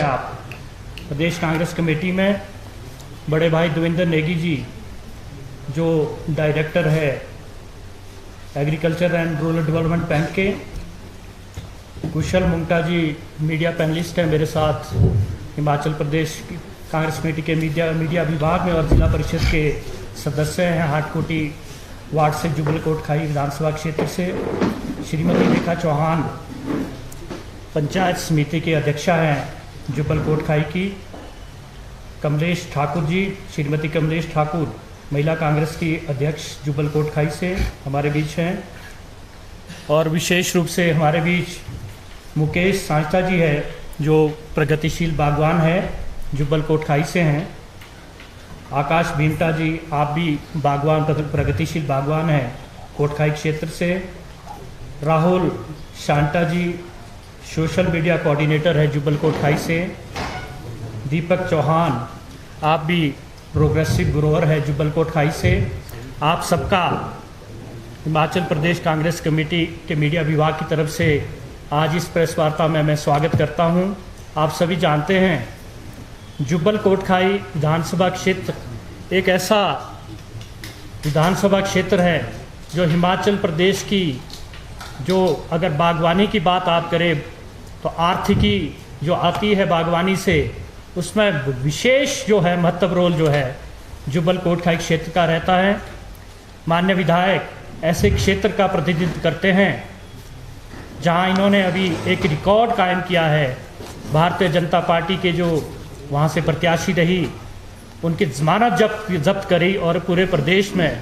हैं आप प्रदेश कांग्रेस कमेटी में। बड़े भाई देवेंद्र नेगी जी जो डायरेक्टर है agriculture and rural development bank के, कुशल मुंगटा जी मीडिया पैनलिस्ट हैं मेरे साथ हिमाचल प्रदेश कांग्रेस कमेटी के मीडिया विभाग में और जिला परिषद के सदस्य हैं हाटकोटी वार्ड से जुबल कोटखाई विधानसभा क्षेत्र से। श्रीमती रेखा चौहान पंचायत समिति के अध्यक्षा हैं जुबल कोटखाई की। कमलेश ठाकुर जी, श्रीमती कमलेश ठाकुर महिला कांग्रेस की अध्यक्ष जुबल कोटखाई से हमारे बीच हैं। और विशेष रूप से हमारे बीच मुकेश सांचता जी है जो प्रगतिशील बागवान है, जुबल कोटखाई से हैं। आकाश भीमटा जी, आप भी बागवान प्रगतिशील बागवान हैं कोटखाई क्षेत्र से। राहुल शांता जी सोशल मीडिया कोऑर्डिनेटर है जुबल कोटखाई से। दीपक चौहान, आप भी प्रोग्रेसिव ग्रोअर है जुबल कोटखाई से। आप सबका हिमाचल प्रदेश कांग्रेस कमेटी के मीडिया विभाग की तरफ से आज इस प्रेस वार्ता में मैं स्वागत करता हूं। आप सभी जानते हैं जुबल कोटखाई विधानसभा क्षेत्र एक ऐसा विधानसभा क्षेत्र है जो हिमाचल प्रदेश की, जो अगर बागवानी की बात आप करें तो आर्थिकी जो आती है बागवानी से, उसमें विशेष जो है महत्व रोल जो है जुबल कोटखाई क्षेत्र का रहता है। माननीय विधायक ऐसे क्षेत्र का प्रतिनिधित्व करते हैं जहां इन्होंने अभी एक रिकॉर्ड कायम किया है। भारतीय जनता पार्टी के जो वहाँ से प्रत्याशी रही उनकी जमानत जब्त करी और पूरे प्रदेश में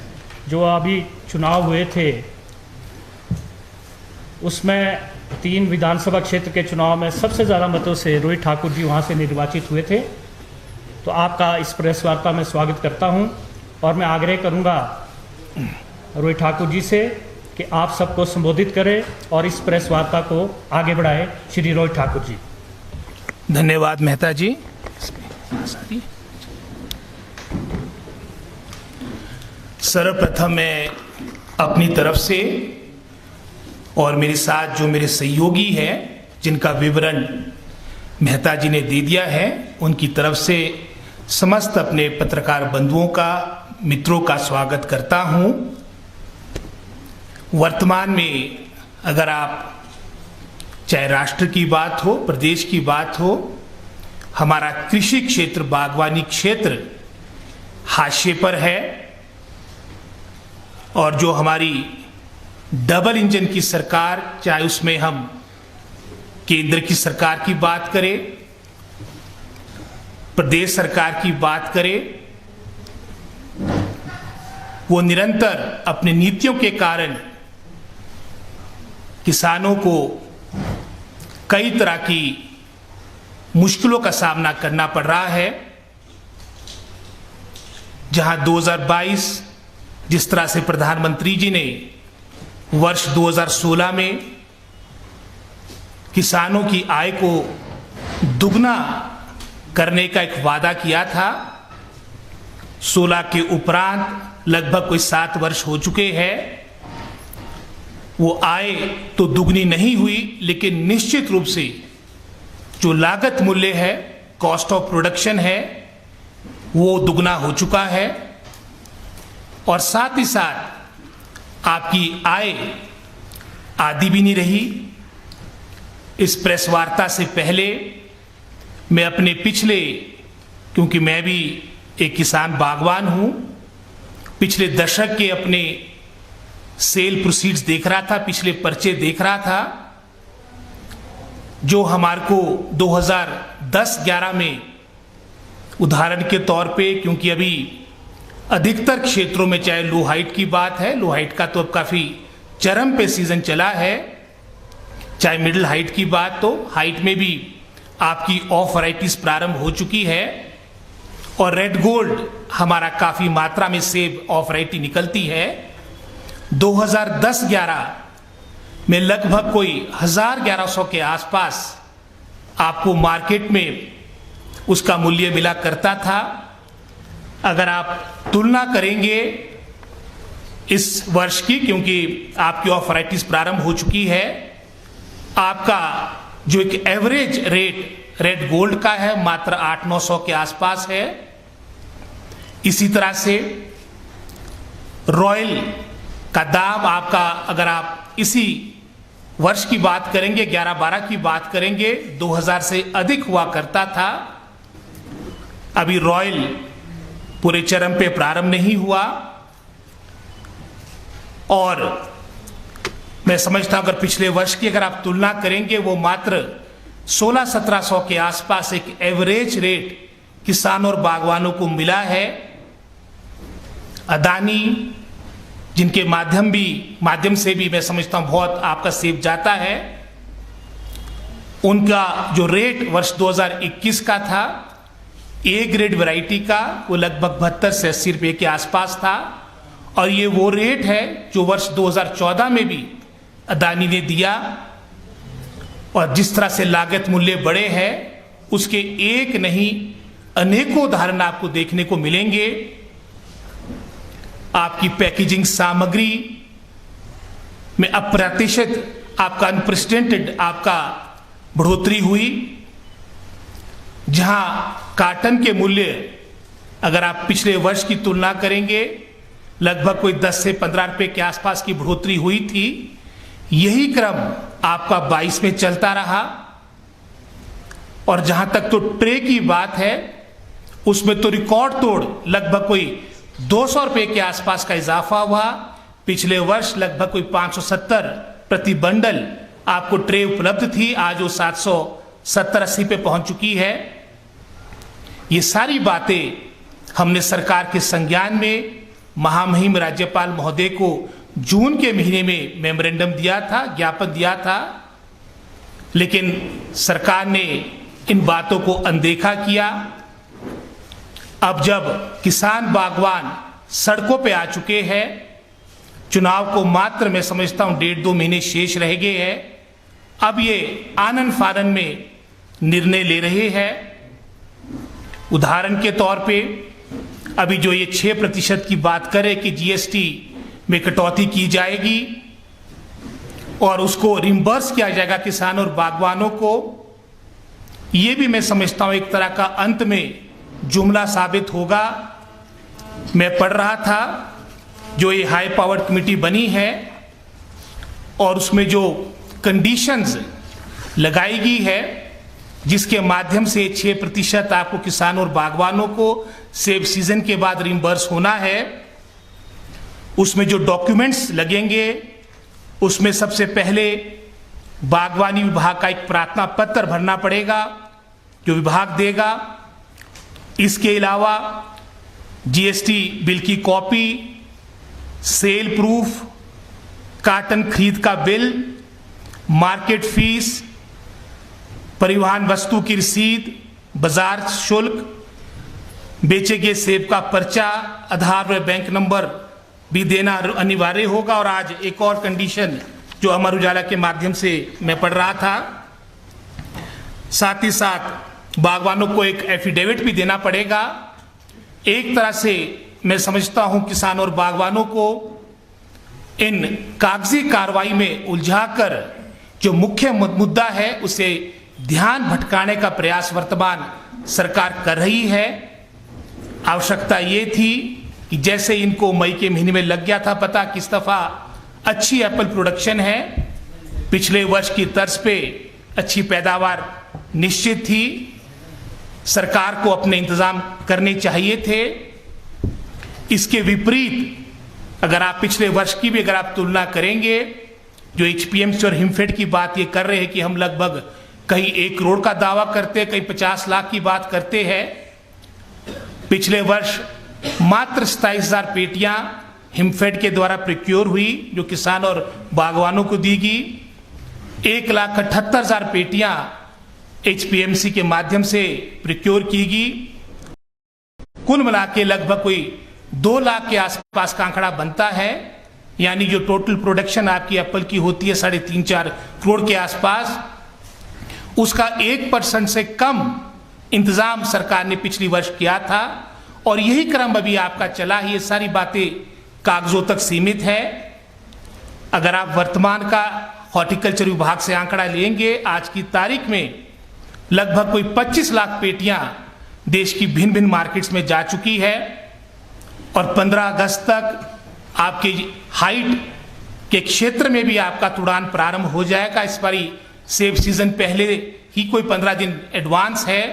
जो अभी चुनाव हुए थे उसमें 3 विधानसभा क्षेत्र के चुनाव में सबसे ज़्यादा मतों से रोहित ठाकुर जी वहाँ से निर्वाचित हुए थे। तो आपका इस प्रेस वार्ता में स्वागत करता हूँ और मैं आग्रह करूँगा रोहित ठाकुर जी से कि आप सबको संबोधित करें और इस प्रेस वार्ता को आगे बढ़ाएं। श्री रोहित ठाकुर जी। धन्यवाद मेहता जी। सर्वप्रथम मैं अपनी तरफ से और मेरे साथ जो मेरे सहयोगी हैं जिनका विवरण मेहता जी ने दे दिया है, उनकी तरफ से समस्त अपने पत्रकार बंधुओं का, मित्रों का स्वागत करता हूं। वर्तमान में अगर आप चाहे राष्ट्र की बात हो, प्रदेश की बात हो, हमारा कृषि क्षेत्र, बागवानी क्षेत्र हाशिए पर है। और जो हमारी डबल इंजन की सरकार, चाहे उसमें हम केंद्र की सरकार की बात करें, प्रदेश सरकार की बात करें, वो निरंतर अपनी नीतियों के कारण किसानों को कई तरह की मुश्किलों का सामना करना पड़ रहा है। जहां 2022 जिस तरह से प्रधानमंत्री जी ने वर्ष 2016 में किसानों की आय को दुगना करने का एक वादा किया था, 16 के उपरांत लगभग कोई 7 वर्ष हो चुके हैं। वो आय तो दुगनी नहीं हुई, लेकिन निश्चित रूप से जो लागत मूल्य है, कॉस्ट ऑफ प्रोडक्शन है, वो दुगना हो चुका है। और साथ ही साथ आपकी आय आधी भी नहीं रही। इस प्रेस वार्ता से पहले मैं अपने पिछले, क्योंकि मैं भी एक किसान बागवान हूं, पिछले दशक के अपने सेल प्रोसीड्स देख रहा था, पिछले पर्चे देख रहा था, जो हमारे को 2010-11 में उदाहरण के तौर पे, क्योंकि अभी अधिकतर क्षेत्रों में चाहे लो हाइट की बात है, लो हाइट का तो अब काफी चरम पे सीजन चला है, चाहे मिडिल हाइट की बात, तो हाइट में भी आपकी ऑफ वैराइटीज प्रारंभ हो चुकी है। और रेड गोल्ड हमारा काफी मात्रा में सेब ऑफ वैराइटी निकलती है। 2010-11 में लगभग कोई 1100 के आसपास आपको मार्केट में उसका मूल्य मिला करता था। अगर आप तुलना करेंगे इस वर्ष की, क्योंकि आपकी ऑफ वैराइटीज प्रारंभ हो चुकी है, आपका जो एक एवरेज रेट रेड गोल्ड का है, मात्र 800-900 के आसपास है। इसी तरह से रॉयल का दाम आपका, अगर आप इसी वर्ष की बात करेंगे, 11-12 की बात करेंगे, 2000 से अधिक हुआ करता था। अभी रॉयल पूरे चरम पे प्रारंभ नहीं हुआ और मैं समझता हूं अगर पिछले वर्ष की अगर आप तुलना करेंगे, वो मात्र 1600-1700 के आसपास एक एवरेज रेट किसानों और बागवानों को मिला है। अदानी, जिनके माध्यम से भी मैं समझता हूं बहुत आपका सेब जाता है, उनका जो रेट वर्ष 2021 का था ए ग्रेड वैरायटी का, वो लगभग 72 से 80 रुपये के आसपास था। और ये वो रेट है जो वर्ष 2014 में भी अदानी ने दिया। और जिस तरह से लागत मूल्य बढ़े हैं, उसके एक नहीं अनेकों उदाहरण आपको देखने को मिलेंगे। आपकी पैकेजिंग सामग्री में अप्रत्याशित आपका अनप्रेसिडेंटेड आपका बढ़ोतरी हुई, जहां कार्टन के मूल्य अगर आप पिछले वर्ष की तुलना करेंगे, लगभग कोई 10 से 15 रुपए के आसपास की बढ़ोतरी हुई थी। यही क्रम आपका 22 में चलता रहा। और जहां तक तो ट्रे की बात है, उसमें तो रिकॉर्ड तोड़ लगभग कोई 200 रुपए के आसपास का इजाफा हुआ। पिछले वर्ष लगभग कोई 570 प्रति बंडल आपको ट्रे उपलब्ध थी, आज वो 770-80 पे पहुंच चुकी है। ये सारी बातें हमने सरकार के संज्ञान में महामहिम राज्यपाल महोदय को जून के महीने में मेमोरेंडम दिया था, ज्ञापन दिया था, लेकिन सरकार ने इन बातों को अनदेखा किया। अब जब किसान बागवान सड़कों पे आ चुके हैं, चुनाव को मात्र मैं समझता हूं 1.5-2 महीने शेष रह गए हैं, अब ये आनन फानन में निर्णय ले रहे हैं। उदाहरण के तौर पे अभी जो ये 6% की बात करे कि जीएसटी में कटौती की जाएगी और उसको रिम्बर्स किया जाएगा किसानों और बागवानों को, ये भी मैं समझता हूं एक तरह का अंत में जुमला साबित होगा। मैं पढ़ रहा था जो ये हाई पावर्ड कमेटी बनी है और उसमें जो कंडीशंस लगाई गई है, जिसके माध्यम से 6% आपको किसानों और बागवानों को सेब सीजन के बाद रिम्बर्स होना है, उसमें जो डॉक्यूमेंट्स लगेंगे, उसमें सबसे पहले बागवानी विभाग का एक प्रार्थना पत्र भरना पड़ेगा जो विभाग देगा। इसके अलावा जीएसटी बिल की कॉपी, सेल प्रूफ, कार्टन खरीद का बिल, मार्केट फीस, परिवहन वस्तु की रसीद, बाजार शुल्क, बेचे गए सेब का पर्चा, आधार व बैंक नंबर भी देना अनिवार्य होगा। और आज एक और कंडीशन जो अमर उजाला के माध्यम से मैं पढ़ रहा था, साथ ही साथ बागवानों को एक एफिडेविट भी देना पड़ेगा। एक तरह से मैं समझता हूं किसानों और बागवानों को इन कागजी कार्रवाई में उलझाकर जो मुख्य मुद्दा है उसे ध्यान भटकाने का प्रयास वर्तमान सरकार कर रही है। आवश्यकता ये थी कि जैसे इनको मई के महीने में लग गया था पता कि इस दफा अच्छी एप्पल प्रोडक्शन है, पिछले वर्ष की तर्ज पे अच्छी पैदावार निश्चित थी, सरकार को अपने इंतजाम करने चाहिए थे। इसके विपरीत अगर आप पिछले वर्ष की भी अगर आप तुलना करेंगे, जो एचपीएमसी और हिमफेड की बात ये कर रहे हैं कि हम लगभग कहीं 1 करोड़ का दावा करते हैं, कहीं 50 लाख की बात करते हैं, पिछले वर्ष मात्र 27,000 पेटियां हिमफेड के द्वारा प्रोक्योर हुई जो किसान और बागवानों को दी गई। 1,78,000 पेटियां एचपीएमसी के माध्यम से प्रोक्योर की गई। कुल मिला के लगभग कोई 2 लाख के आसपास का आंकड़ा बनता है, यानी जो टोटल प्रोडक्शन आपकी एप्पल की होती है 3.5-4 करोड़ के आसपास, उसका 1% से कम इंतजाम सरकार ने पिछली वर्ष किया था। और यही क्रम अभी आपका चला, ये सारी बातें कागजों तक सीमित है। अगर आप वर्तमान का हॉर्टिकल्चर विभाग से आंकड़ा लेंगे, आज की तारीख में लगभग कोई 25 लाख पेटियां देश की भिन्न भिन्न मार्केट्स में जा चुकी है और 15 अगस्त तक आपके हाइट के क्षेत्र में भी आपका उड़ान प्रारंभ हो जाएगा। इस बारी सेब सीजन पहले ही कोई 15 दिन एडवांस है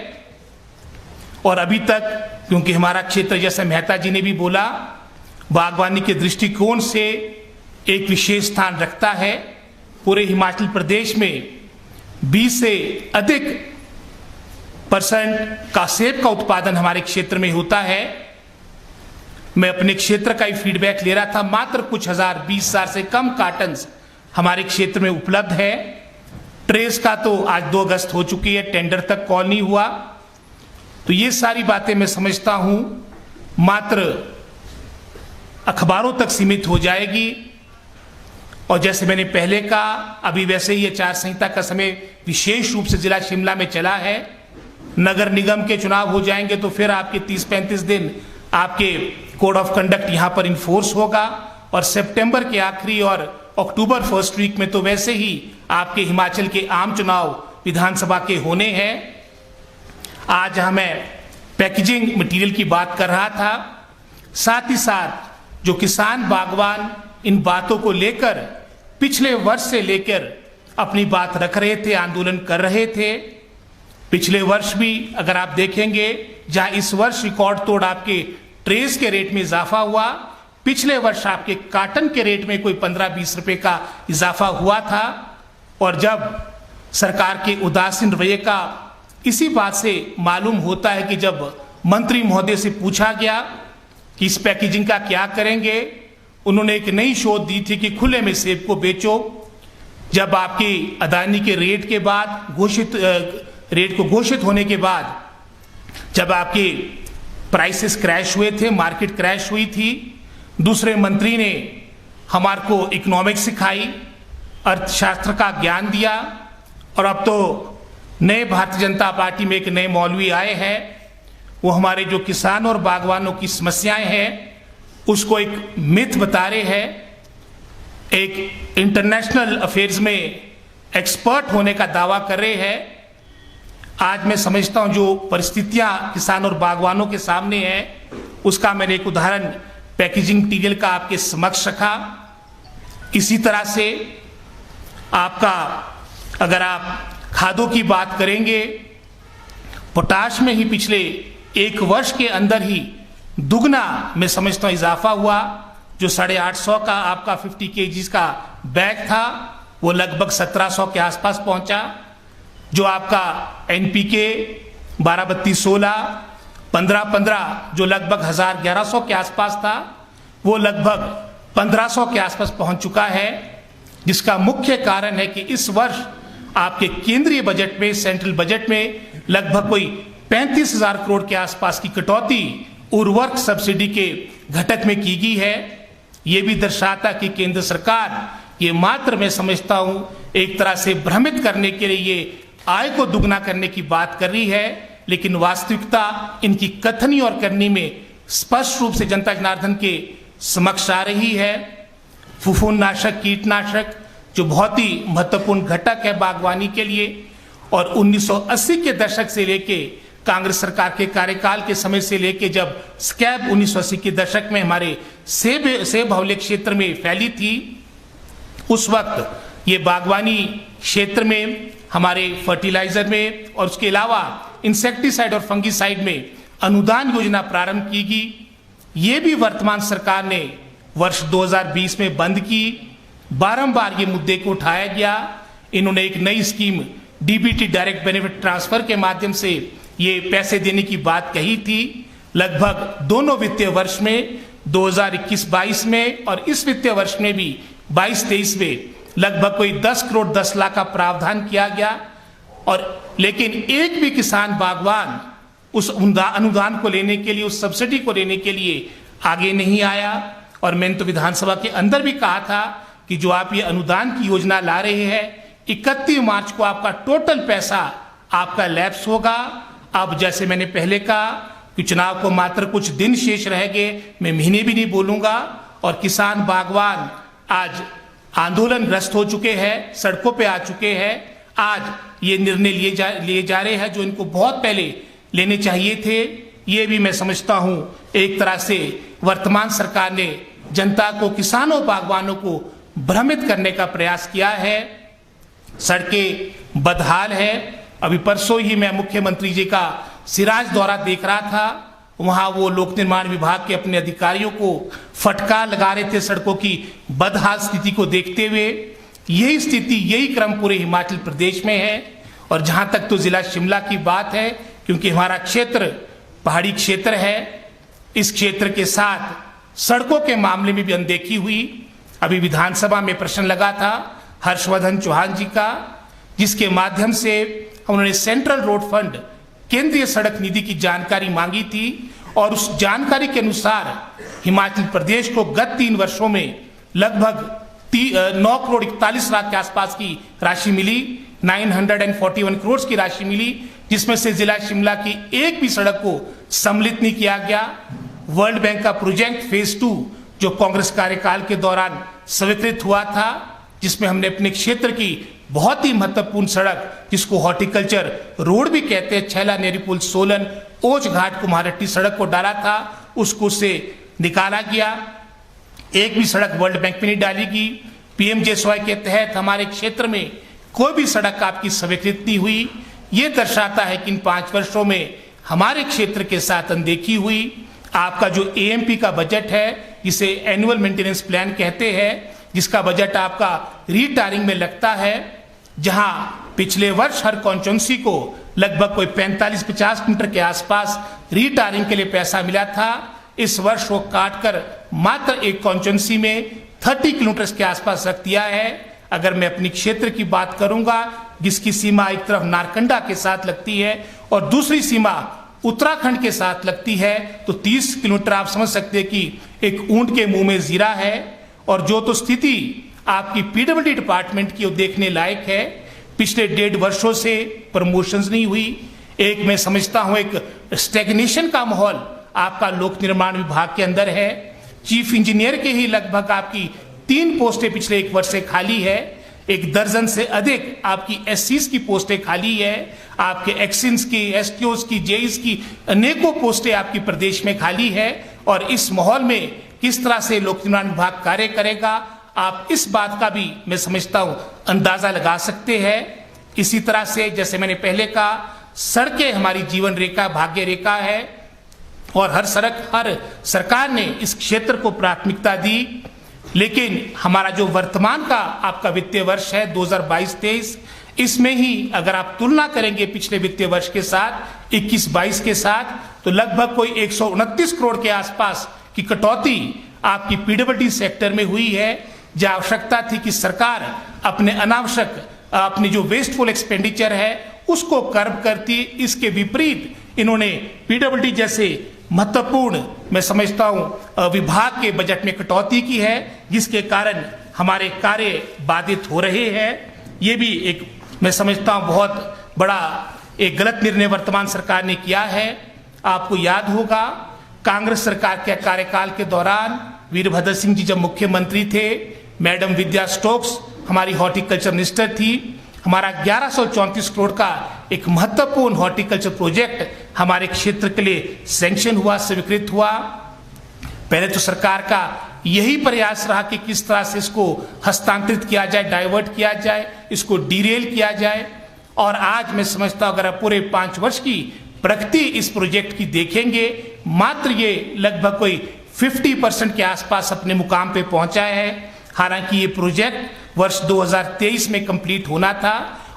और अभी तक क्योंकि हमारा क्षेत्र, जैसे मेहता जी ने भी बोला, बागवानी के दृष्टिकोण से एक विशेष स्थान रखता है। पूरे हिमाचल प्रदेश में 20 से अधिक % का सेब का उत्पादन हमारे क्षेत्र में होता है। मैं अपने क्षेत्र का ही फीडबैक ले रहा था, मात्र कुछ हजार, 20,000 से कम कार्टन्स हमारे क्षेत्र में उपलब्ध है। ट्रेस का तो आज 2 अगस्त हो चुकी है, टेंडर तक कॉल नहीं हुआ। तो ये सारी बातें मैं समझता हूं मात्र अखबारों तक सीमित हो जाएगी। और जैसे मैंने पहले कहा, अभी वैसे ही आचार संहिता का समय विशेष रूप से जिला शिमला में चला है। नगर निगम के चुनाव हो जाएंगे तो फिर आपके 30-35 दिन आपके कोड ऑफ कंडक्ट यहां पर इन्फोर्स होगा और सितंबर के आखिरी और अक्टूबर फर्स्ट वीक में तो वैसे ही आपके हिमाचल के आम चुनाव विधानसभा के होने हैं। आज हमें पैकेजिंग मटेरियल की बात कर रहा था, साथ ही साथ जो किसान बागवान इन बातों को लेकर पिछले वर्ष से लेकर अपनी बात रख रहे थे, आंदोलन कर रहे थे। पिछले वर्ष भी अगर आप देखेंगे, जहां इस वर्ष रिकॉर्ड तोड़ आपके ट्रेस के रेट में इजाफा हुआ, पिछले वर्ष आपके कार्टन के रेट में कोई 15-20 रुपए का इजाफा हुआ था। और जब सरकार के उदासीन रवैये का इसी बात से मालूम होता है कि जब मंत्री महोदय से पूछा गया कि इस पैकेजिंग का क्या करेंगे, उन्होंने एक नई शोध दी थी कि खुले में सेब को बेचो। जब आपकी अदानी के रेट के बाद रेट को घोषित होने के बाद जब आपके प्राइसेस क्रैश हुए थे, मार्केट क्रैश हुई थी, दूसरे मंत्री ने हमारे को इकोनॉमिक्स सिखाई, अर्थशास्त्र का ज्ञान दिया। और अब तो नए भारतीय जनता पार्टी में एक नए मौलवी आए हैं, वो हमारे जो किसान और बागवानों की समस्याएं हैं उसको एक मिथ बता रहे हैं, एक इंटरनेशनल अफेयर्स में एक्सपर्ट होने का दावा कर रहे हैं। आज मैं समझता हूं जो परिस्थितियां किसान और बागवानों के सामने है, उसका मैंने एक उदाहरण पैकेजिंग मटीरियल का आपके समक्ष रखा। इसी तरह से आपका अगर आप खादों की बात करेंगे, पोटाश में ही पिछले 1 वर्ष के अंदर ही दुगना मैं समझता हूं इजाफा हुआ। जो 850 का आपका 50 kg का बैग था वो लगभग 1700 के आसपास पहुंचा। जो आपका NPK 12-32-16 15-15 जो लगभग 1000-1100 के आसपास था वो लगभग 1500 के आसपास पहुंच चुका है। जिसका मुख्य कारण है कि इस वर्ष आपके केंद्रीय बजट में, सेंट्रल बजट में लगभग कोई 35,000 करोड़ के आसपास की कटौती उर्वरक सब्सिडी के घटक में की गई है। ये भी दर्शाता कि केंद्र सरकार ये मात्र मैं समझता हूं एक तरह से भ्रमित करने के लिए ये आय को दुगना करने की बात कर रही है, लेकिन वास्तविकता इनकी कथनी और करनी में स्पष्ट रूप से जनता जनार्दन के समक्ष आ रही है। फफूंदनाशक, कीटनाशक जो बहुत ही महत्वपूर्ण घटक है बागवानी के लिए, और 1980 के दशक से लेके कांग्रेस सरकार के कार्यकाल के समय से लेके जब स्कैब 1980 के दशक में हमारे सेब हौले क्षेत्र में फैली थी, उस वक्त ये बागवानी क्षेत्र में हमारे फर्टिलाइजर में और उसके अलावा इंसेक्टिसाइड और फंगिसाइड में अनुदान योजना प्रारंभ की गई। ये भी वर्तमान सरकार ने वर्ष 2020 में बंद की। बारंबार ये मुद्दे को उठाया गया। इन्होंने एक नई scheme DBT direct benefit transfer के माध्यम से ये पैसे देने की बात कही थी। लगभग दोनों वित्तीय वर्ष में 2021-22 में और इस वित्तीय वर्ष में भी 22-23 में लगभग कोई 10 करोड़ 10 लाख का प्रावधान किया गया। और लेकिन एक भी किसान बागवान उस अनुदान को लेने के लिए, उस सब्सिडी को लेने के लिए आगे नहीं आया। और मैंने तो विधानसभा के अंदर भी कहा था कि जो आप ये अनुदान की योजना ला रहे हैं, 31 मार्च को आपका टोटल पैसा आपका लैप्स होगा। अब जैसे मैंने पहले कहा कि चुनाव को मात्र कुछ दिन शेष रह गए, मैं महीने भी नहीं बोलूंगा। और किसान बागवान आज आंदोलन ग्रस्त हो चुके हैं, सड़कों पे आ चुके हैं। आज ये निर्णय लिए जा रहे हैं जो इनको बहुत पहले लेने चाहिए थे। ये भी मैं समझता हूं एक तरह से वर्तमान सरकार ने जनता को, किसानों, बागवानों को भ्रमित करने का प्रयास किया है। सड़कें बदहाल है। अभी परसों ही मैं मुख्यमंत्री जी का सिराज दौरा देख रहा था। वहां वो लोक निर्माण विभाग के अपने अधिकारियों को फटकार लगा रहे थे सड़कों की बदहाल स्थिति को देखते हुए। यही स्थिति, यही क्रम पूरे हिमाचल प्रदेश में है। और जहां तक तो जिला शिमला की बात है, क्योंकि हमारा क्षेत्र पहाड़ी क्षेत्र है, इस क्षेत्र के साथ सड़कों के मामले में भी अनदेखी हुई। अभी विधानसभा में प्रश्न लगा था हर्षवर्धन चौहान जी का, जिसके माध्यम से उन्होंने सेंट्रल रोड फंड, केंद्रीय सड़क निधि की जानकारी मांगी थी। और उस जानकारी के अनुसार हिमाचल प्रदेश को गत 3 वर्षों में लगभग 9 करोड़ 41 लाख के आसपास की राशि मिली, 941 करोड़ की राशि मिली, जिसमें से जिला शिमला की एक भी सड़क को सम्मिलित नहीं किया गया। वर्ल्ड बैंक का प्रोजेक्ट फेज 2 जो कांग्रेस कार्यकाल के दौरान स्वीकृत हुआ था, जिसमें हमने अपने क्षेत्र की बहुत ही महत्वपूर्ण सड़क, जिसको हॉर्टिकल्चर रोड भी कहते हैं, छैला नेरी पुल सोलन ओज घाट कुम्हारहट्टी सड़क को डाला था, उसको से निकाला गया। एक भी सड़क वर्ल्ड बैंक में नहीं डाली गई। पीएमजेएसवाई के तहत हमारे क्षेत्र में कोई भी सड़क आपकी स्वीकृत नहीं हुई। ये दर्शाता है कि इन 5 वर्षों में हमारे क्षेत्र के साथ अनदेखी हुई। आपका जो एएमपी का बजट है, जिसे एनुअल मेंटेनेंस प्लान कहते हैं, जिसका बजट आपका रीटायरिंग में लगता है, जहां पिछले वर्ष हर कॉन्स्टिट्यूंसी को लगभग कोई 45-50 मीटर के आसपास रीटायरिंग के लिए पैसा मिला था। इस वर्ष वो काटकर मात्र एक कॉन्स्टिट्यूंसी में 30 किलोमीटर के आसपास रख दिया है। अगर मैं अपनी क्षेत्र की बात करूंगा, जिसकी सीमा एक तरफ नारकंडा के साथ लगती है और दूसरी सीमा उत्तराखंड के साथ लगती है, तो 30 किलोमीटर आप समझ सकते हैं कि एक ऊंट के मुंह में जीरा है। और जो तो स्थिति आपकी पीडब्ल्यूडी डिपार्टमेंट की देखने लायक है। पिछले 1.5 वर्षों से प्रमोशंस नहीं हुई। एक मैं समझता हूं एक स्टैग्नेशन का माहौल आपका लोक निर्माण विभाग के अंदर है। चीफ इंजीनियर के ही लगभग आपकी 3 पोस्टें पिछले 1 वर्ष से खाली है। 1 दर्जन से अधिक आपकी एससीज की पोस्टें खाली है। आपके एक्सिन्स की, एसटीओज की, जेईस की अनेकों पोस्टें आपकी प्रदेश में खाली है। और इस माहौल में किस तरह से लोक निर्माण विभाग कार्य करेगा, आप इस बात का भी मैं समझता हूं अंदाजा लगा सकते हैं। इसी तरह से जैसे मैंने पहले कहा, सड़कें हमारी जीवन रेखा, भाग्य रेखा है और हर सरकार ने इस क्षेत्र को प्राथमिकता दी। लेकिन हमारा जो वर्तमान का आपका वित्तीय वर्ष है 2022-23, इसमें ही अगर आप तुलना करेंगे पिछले वित्तीय वर्ष के साथ 21-22 के साथ, तो लगभग कोई 129 करोड़ के आसपास की कटौती आपकी पीडब्ल्यूडी सेक्टर में हुई है। जो आवश्यकता थी कि सरकार अपने अनावश्यक, अपनी जो वेस्टफुल एक्सपेंडिचर है उसको कर्ब करती, इसके विपरीत इन्होंने पीडब्ल्यूडी जैसे महत्वपूर्ण, मैं समझता हूं, विभाग के बजट में कटौती की है, जिसके कारण हमारे कार्य बाधित हो रहे हैं। ये भी एक मैं समझता हूं बहुत बड़ा एक गलत निर्णय वर्तमान सरकार ने किया है। आपको याद होगा कांग्रेस सरकार के कार्यकाल के दौरान वीरभद्र सिंह जी जब मुख्यमंत्री थे, मैडम विद्या स्टोक्स हमारी हॉर्टिकल्चर मिनिस्टर थी। हमारा 1134 करोड़ का एक महत्वपूर्ण हॉर्टिकल्चर प्रोजेक्ट हमारे क्षेत्र के लिए सैंक्शन हुआ, स्वीकृत हुआ। पहले तो सरकार का यही प्रयास रहा कि किस तरह से इसको हस्तांतरित किया जाए, डाइवर्ट किया जाए, इसको डीरेल किया जाए। और आज मैं समझता हूं अगर आप पूरे 5 वर्ष की प्रगति इस प्रोजेक्ट की देखेंगे, मात्र ये लगभग कोई 50% के आसपास अपने मुकाम पे पहुंचा है। हालांकि ये प्रोजेक्ट वर्ष 2023 में कंप्लीट होना था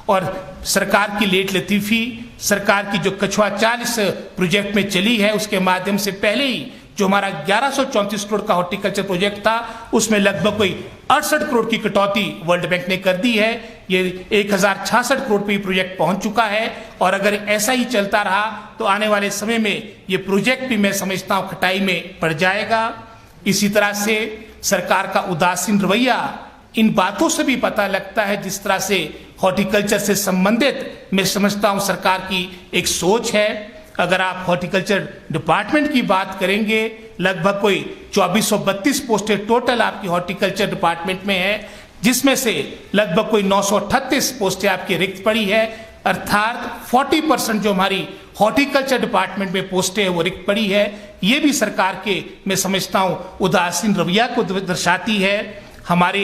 और सरकार की लेट लतीफी, सरकार की जो कछुआ चाल इस प्रोजेक्ट में चली है, उसके माध्यम से पहले ही जो हमारा 1134 करोड़ का हॉर्टिकल्चर प्रोजेक्ट था, उसमें लगभग कोई 68 करोड़ की कटौती वर्ल्ड बैंक ने कर दी है। ये 1066 करोड़ पे प्रोजेक्ट पहुंच चुका है। और अगर ऐसा ही चलता रहा तो आने वाले समय में ये प्रोजेक्ट भी मैं समझता हूं खटाई में पड़ जाएगा। इसी तरह से सरकार का उदासीन रवैया, इन बातों से भी पता लगता है जिस तरह से हॉर्टिकल्चर से संबंधित मैं समझता हूं सरकार की एक सोच है। अगर आप हॉर्टिकल्चर डिपार्टमेंट की बात करेंगे, लगभग कोई 2432 पोस्टें टोटल आपकी हॉर्टिकल्चर डिपार्टमेंट में है। जिसमें से लगभग कोई 938 पोस्टें आपकी रिक्त पड़ी है, अर्थात 40% जो हमारी हॉर्टिकल्चर डिपार्टमेंट में पोस्टें है वो रिक्त पड़ी है। ये भी सरकार के मैं समझता हूं उदासीन रवैया को दर्शाती है। हमारे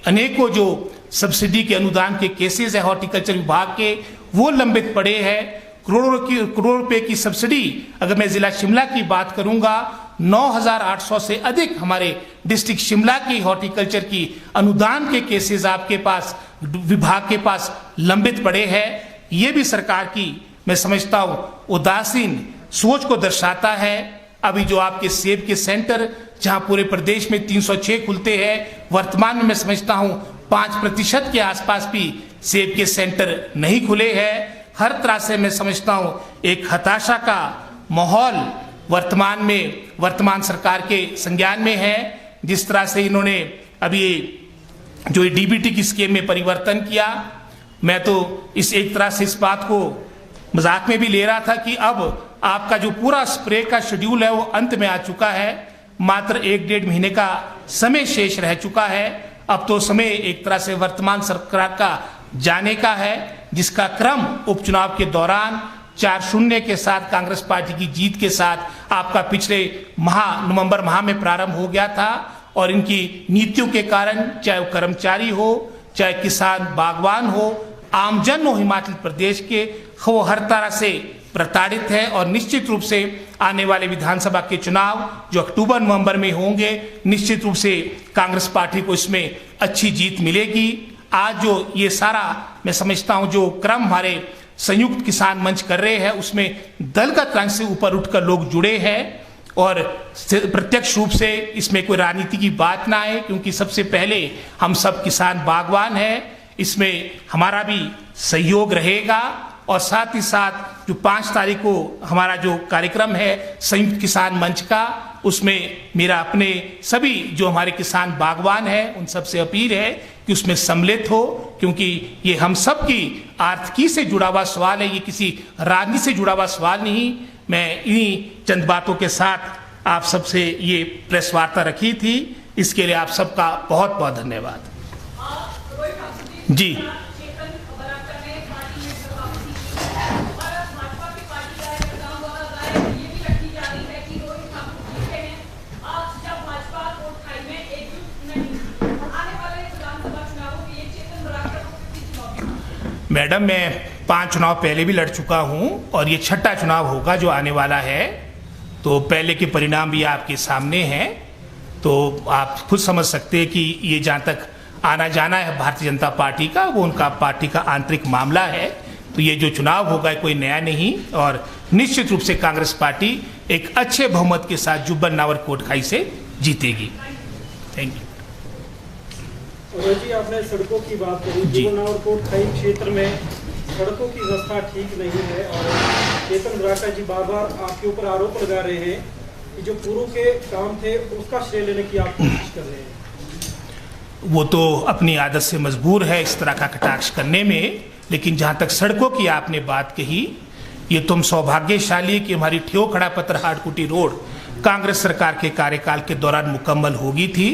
अनेकों जो सब्सिडी के अनुदान के केसेस है हॉर्टिकल्चर विभाग के, वो लंबित पड़े हैं। करोड़ रुपए की सब्सिडी, अगर मैं जिला शिमला की बात करूंगा, 9,800 से अधिक हमारे डिस्ट्रिक्ट शिमला की हॉर्टिकल्चर की अनुदान के केसेस आपके पास विभाग के पास लंबित पड़े हैं। ये भी सरकार की मैं समझता हूं उदासीन सोच को दर्शाता है। अभी जो आपके सेब के सेंटर जहां पूरे प्रदेश में 306 खुलते हैं, वर्तमान में मैं समझता हूं 5% के आसपास भी सेब के सेंटर नहीं खुले हैं। हर तरह से मैं समझता हूं एक हताशा का माहौल वर्तमान सरकार के संज्ञान में है। जिस तरह से इन्होंने अभी जो डीबीटी की स्कीम में परिवर्तन किया, मैं तो एक तरह से इस बात को मजाक में भी ले रहा था कि अब आपका जो पूरा स्प्रे का शेड्यूल है वो अंत में आ चुका है। मात्र 1-1.5 महीने का समय शेष रह चुका है। अब तो समय एक तरह से वर्तमान सरकार का जाने का है, जिसका क्रम उपचुनाव के दौरान 4-0 के साथ कांग्रेस पार्टी की जीत के साथ आपका पिछले नवंबर माह में प्रारंभ हो गया था। और इनकी नीतियों के कारण, चाहे वो कर्मचारी हो, चाहे किसान बागवान हो, आमजन हो हिमाचल प्रदेश के, वो हर तरह से प्रताड़ित है। और निश्चित रूप से आने वाले विधानसभा के चुनाव जो अक्टूबर-नवंबर में होंगे, निश्चित रूप से कांग्रेस पार्टी को इसमें अच्छी जीत मिलेगी। आज जो ये सारा मैं समझता हूं जो क्रम हमारे संयुक्त किसान मंच कर रहे हैं, उसमें दलगत रंग से ऊपर उठकर लोग जुड़े हैं। और प्रत्यक्ष रूप से इसमें कोई राजनीति की बात ना आए, क्योंकि सबसे पहले हम सब किसान बागवान हैं, इसमें हमारा भी सहयोग रहेगा। और साथ ही साथ जो 5 तारीख को हमारा जो कार्यक्रम है संयुक्त किसान मंच का, उसमें मेरा अपने सभी जो हमारे किसान बागवान हैं उन सबसे अपील है कि उसमें सम्मिलित हो, क्योंकि ये हम सब की आर्थिकी से जुड़ा हुआ सवाल है, ये किसी राजनीति से जुड़ा हुआ सवाल नहीं। मैं इन्हीं चंद बातों के साथ आप सबसे ये प्रेस वार्ता रखी थी, इसके लिए आप सबका बहुत बहुत धन्यवाद। जी मैडम, मैं 5 चुनाव पहले भी लड़ चुका हूं और ये 6ठा चुनाव होगा जो आने वाला है। तो पहले के परिणाम भी आपके सामने हैं, तो आप खुद समझ सकते हैं कि ये जहां तक आना जाना है भारतीय जनता पार्टी का, वो उनका पार्टी का आंतरिक मामला है। तो ये जो चुनाव होगा कोई नया नहीं, और निश्चित रूप से कांग्रेस पार्टी एक अच्छे बहुमत के साथ जुब्बल नावर कोटखाई से जीतेगी। Thank you. जी, आपने सड़कों की बात करी। जुब्बल नावर कोटखाई क्षेत्र में सड़कों की व्यवस्था ठीक नहीं है, और चेतन बरागटा जी बार बार आपके ऊपर आरोप लगा रहे हैं कि जो पूर्व के काम थे उसका श्रेय लेने की आप कोशिश कर रहे हैं। वो तो अपनी आदत से मजबूर है इस तरह का कटाक्ष करने में, लेकिन जहां तक सड़कों की आपने बात कही, ये तुम सौभाग्यशाली कि हमारी ठियो खड़ा पत्थर हाटकुटी रोड कांग्रेस सरकार के कार्यकाल के दौरान मुकम्मल होगी थी।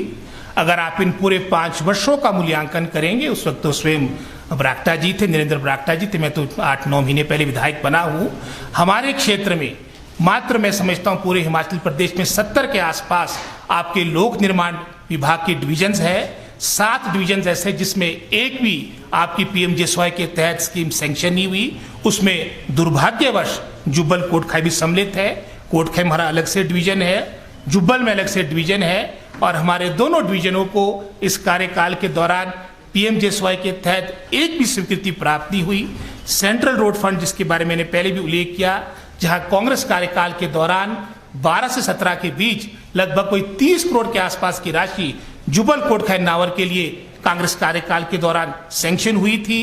अगर आप इन पूरे 5 वर्षों का मूल्यांकन करेंगे, उस वक्त तो स्वयं बरागटा जी थे, नरेंद्र बरागटा जी थे, मैं तो 8-9 महीने पहले विधायक बना हूँ। हमारे क्षेत्र में मात्र मैं समझता हूँ पूरे हिमाचल प्रदेश में 70 के आसपास आपके लोक निर्माण विभाग की डिविजन्स है। 7 डिवीजन ऐसे जिसमें एक भी आपकी पीएमजेएसवाई के तहत स्कीम सैंक्शन नहीं हुई। उसमें दुर्भाग्यवश जुब्बल कोटखाई भी सम्मिलित है। कोटखाई हमारा अलग से डिवीजन है, जुब्बल में अलग से डिवीजन है, और हमारे दोनों डिवीजनों को इस कार्यकाल के दौरान पीएमजेएसवाई के तहत एक भी स्वीकृति प्राप्त नहीं हुई। सेंट्रल रोड फंड, जिसके बारे में मैंने पहले भी उल्लेख किया, जहां कांग्रेस कार्यकाल के दौरान 12 से 17 के बीच लगभग कोई 30 करोड़ के आसपास की राशि जुब्बल कोटखाई नावर के लिए कांग्रेस कार्यकाल के दौरान सैंक्शन हुई थी।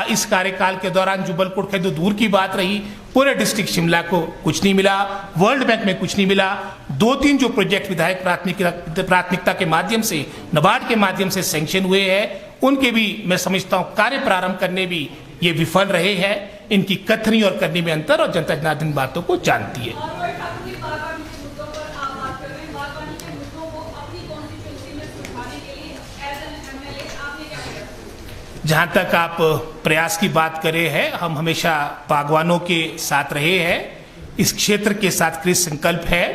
इस कार्यकाल के दौरान जुब्बल कोटखाई तो दूर की बात रही, पूरे डिस्ट्रिक्ट शिमला को कुछ नहीं मिला, वर्ल्ड बैंक में कुछ नहीं मिला। 2-3 जो प्रोजेक्ट विधायक प्राथमिकता के माध्यम से, नाबार्ड के माध्यम से सैंक्शन हुए हैं, उनके भी मैं समझता हूँ कार्य प्रारंभ करने भी ये विफल रहे हैं। इनकी कथनी और करने में अंतर, और जनता जनार्दन बातों को जानती है। जहां तक आप प्रयास की बात करे हैं, हम हमेशा बागवानों के साथ रहे हैं। इस क्षेत्र के साथ कृत संकल्प है।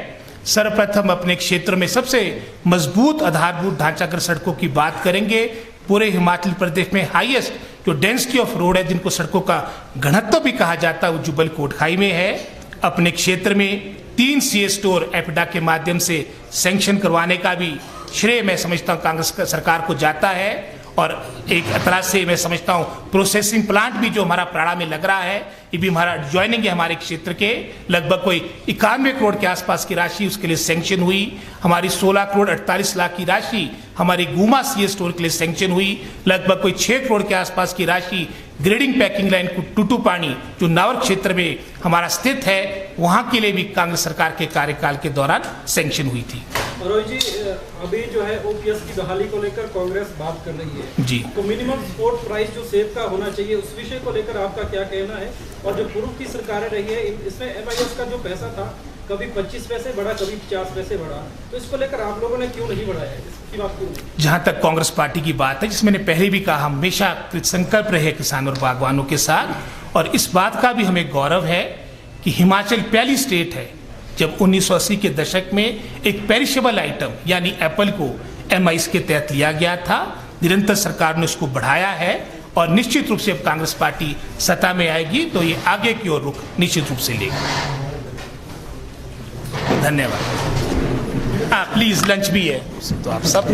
सर्वप्रथम अपने क्षेत्र में सबसे मजबूत आधारभूत ढांचागत सड़कों की बात करेंगे। पूरे हिमाचल प्रदेश में हाईएस्ट जो डेंसिटी ऑफ रोड है, जिनको सड़कों का घनत्व भी कहा जाता है, वो जुब्बल कोटखाई में है। अपने क्षेत्र में 3 सीए स्टोर एपिडा के माध्यम से सैंक्शन करवाने का भी श्रेय मैं समझता हूँ कांग्रेस सरकार को जाता है। और एक तरह से मैं समझता हूँ प्रोसेसिंग प्लांट भी जो हमारा प्राड़ा में लग रहा है, ये भी हमारा ज्वाइनिंग है हमारे क्षेत्र के। लगभग कोई 91 करोड़ के आसपास की राशि उसके लिए सैंक्शन हुई। हमारी 16 करोड़ 48 लाख की राशि हमारी गुमा सीए स्टोर के लिए सैंक्शन हुई। लगभग कोई 6 करोड़ के आसपास की राशि ग्रेडिंग पैकिंग लाइन टूटू पानी जो नावर क्षेत्र में हमारा स्थित है, वहां के लिए भी कांग्रेस सरकार के कार्यकाल के दौरान सैंक्शन हुई थी। रोहित जी, अभी जो है ओपीएस की बहाली को लेकर कांग्रेस बात कर रही है जी। तो मिनिमम सपोर्ट प्राइस जो सेब का होना चाहिए, उस विषय को लेकर आपका क्या कहना है? और जो पूर्व की सरकारें रही है, इसमें एमआईएस का जो पैसा था कभी 25 पैसे बढ़ा, कभी 50 पैसे बढ़ा, तो इसको लेकर आप लोगों ने क्यों नहीं बढ़ाया? इसकी बात क्यों नहीं? जहां तक कांग्रेस पार्टी की बात है, जिसमें मैंने पहले भी कहा, हमेशा कृतसंकल्प रहे किसानों और बागवानों के साथ। और इस बात का भी हमें गौरव है कि हिमाचल पहली स्टेट है जब 1980 के दशक में एक पेरिशेबल आइटम यानी एप्पल को एमआईएस के तहत लिया गया था। निरंतर सरकार ने उसको बढ़ाया है और निश्चित रूप से अब कांग्रेस पार्टी सत्ता में आएगी तो ये आगे की ओर रुख निश्चित रूप से लेगी। धन्यवाद। प्लीज लंच भी है तो आप सब